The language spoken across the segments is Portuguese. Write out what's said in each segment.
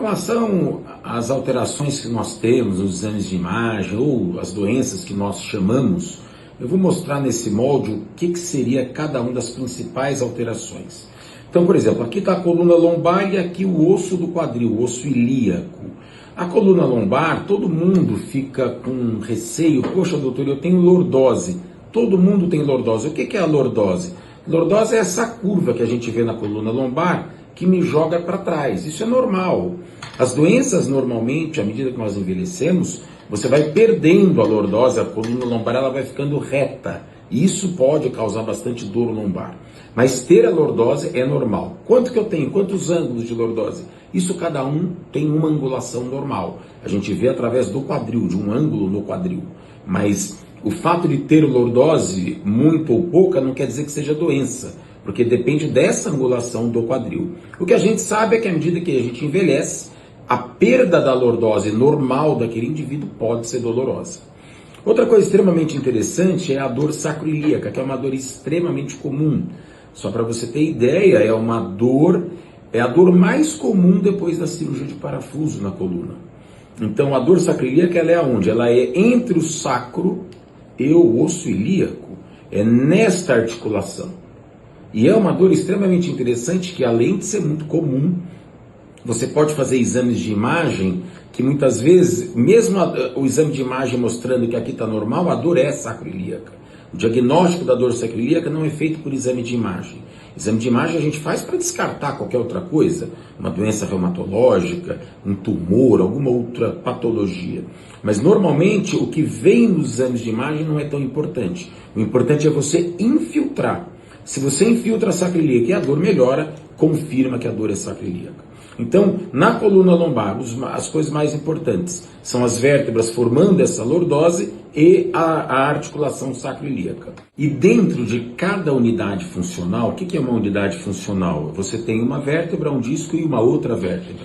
relação às alterações que nós temos nos exames de imagem ou as doenças que nós chamamos, eu vou mostrar nesse molde o que seria cada uma das principais alterações. Então, por exemplo, aqui está a coluna lombar e aqui o osso do quadril, o osso ilíaco. A coluna lombar, todo mundo fica com receio. Poxa, doutor, eu tenho lordose. Todo mundo tem lordose. O que é a lordose? Lordose é essa curva que a gente vê na coluna lombar que me joga para trás. Isso é normal. As doenças, normalmente, à medida que nós envelhecemos, você vai perdendo a lordose, a coluna lombar ela vai ficando reta. E isso pode causar bastante dor lombar. Mas ter a lordose é normal. Quanto que eu tenho? Quantos ângulos de lordose? Isso cada um tem uma angulação normal. A gente vê através do quadril, de um ângulo no quadril. Mas o fato de ter lordose, muito ou pouca, não quer dizer que seja doença, porque depende dessa angulação do quadril. O que a gente sabe é que à medida que a gente envelhece, a perda da lordose normal daquele indivíduo pode ser dolorosa. Outra coisa extremamente interessante é a dor sacroiliaca, que é uma dor extremamente comum. Só para você ter ideia, é a dor mais comum depois da cirurgia de parafuso na coluna. Então a dor sacroiliaca ela é aonde? Ela é entre o sacro e o osso ilíaco, é nesta articulação. E é uma dor extremamente interessante que, além de ser muito comum, você pode fazer exames de imagem que muitas vezes, mesmo o exame de imagem mostrando que aqui está normal, a dor é sacroiliaca. O diagnóstico da dor sacroiliaca não é feito por exame de imagem. Exame de imagem a gente faz para descartar qualquer outra coisa, uma doença reumatológica, um tumor, alguma outra patologia. Mas normalmente o que vem nos exames de imagem não é tão importante. O importante é você infiltrar. Se você infiltra a sacroiliaca e a dor melhora, confirma que a dor é sacroiliaca. Então, na coluna lombar, as coisas mais importantes são as vértebras formando essa lordose e a articulação sacroiliaca. E dentro de cada unidade funcional, o que é uma unidade funcional? Você tem uma vértebra, um disco e uma outra vértebra.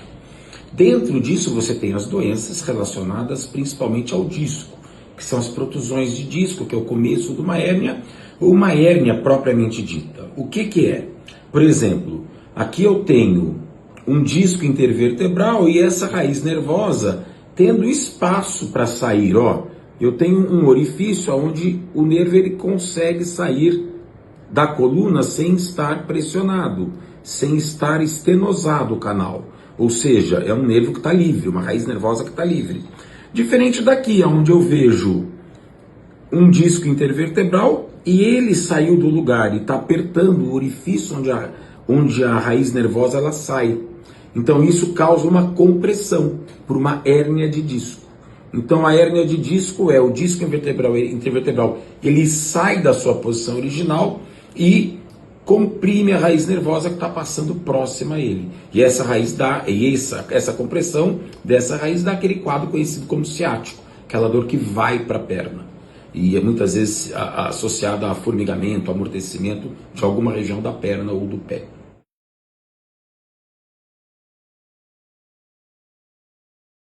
Dentro disso você tem as doenças relacionadas principalmente ao disco, que são as protusões de disco, que é o começo de uma hérnia, ou uma hérnia propriamente dita. O que é? Por exemplo, aqui eu tenho um disco intervertebral e essa raiz nervosa tendo espaço para sair, ó. Eu tenho um orifício onde o nervo ele consegue sair da coluna sem estar pressionado, sem estar estenosado o canal. Ou seja, é um nervo que está livre, uma raiz nervosa que está livre. Diferente daqui, onde eu vejo um disco intervertebral e ele saiu do lugar e está apertando o orifício onde a raiz nervosa ela sai. Então isso causa uma compressão por uma hérnia de disco. Então a hérnia de disco é o disco intervertebral, ele sai da sua posição original e comprime a raiz nervosa que está passando próxima a ele. E essa raiz essa compressão dessa raiz dá aquele quadro conhecido como ciático, aquela dor que vai para a perna. E é muitas vezes associada a formigamento, amortecimento de alguma região da perna ou do pé.